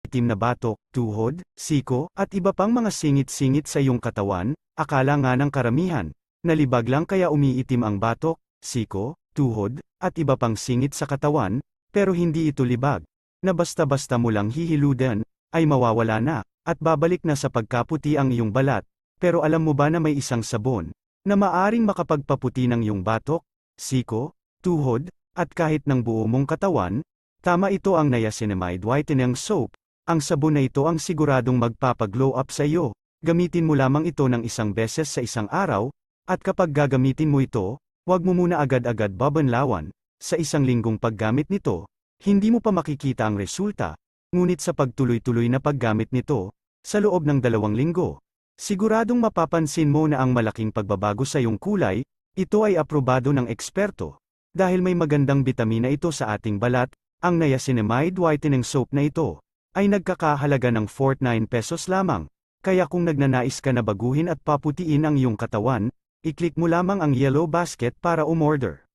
itim na batok, tuhod, siko, at iba pang mga singit-singit sa iyong katawan, akala nga ng karamihan, nalibag lang kaya umiitim ang batok, siko, tuhod, at iba pang singit sa katawan, pero hindi ito libag, na basta-basta mo lang hihiludan, ay mawawala na, at babalik na sa pagkaputi ang iyong balat, pero alam mo ba na may isang sabon, na maaring makapagpaputi ng iyong batok, siko, tuhod, at kahit ng buo mong katawan? Tama, ito ang Niacinamide Whitening Soap. Ang sabon na ito ang siguradong magpapaglow up sa iyo. Gamitin mo lamang ito ng isang beses sa isang araw, at kapag gagamitin mo ito, huwag mo muna agad-agad babanlawan. Sa isang linggong paggamit nito, hindi mo pa makikita ang resulta, ngunit sa pagtuloy-tuloy na paggamit nito, sa loob ng 2 linggo, siguradong mapapansin mo na ang malaking pagbabago sa iyong kulay. Ito ay aprobado ng eksperto. Dahil may magandang bitamina ito sa ating balat, ang Niacinamide Whitening Soap na ito ay nagkakahalaga ng 49 pesos lamang. Kaya kung nagnanais ka na baguhin at paputiin ang iyong katawan, i-click mo lamang ang yellow basket para umorder.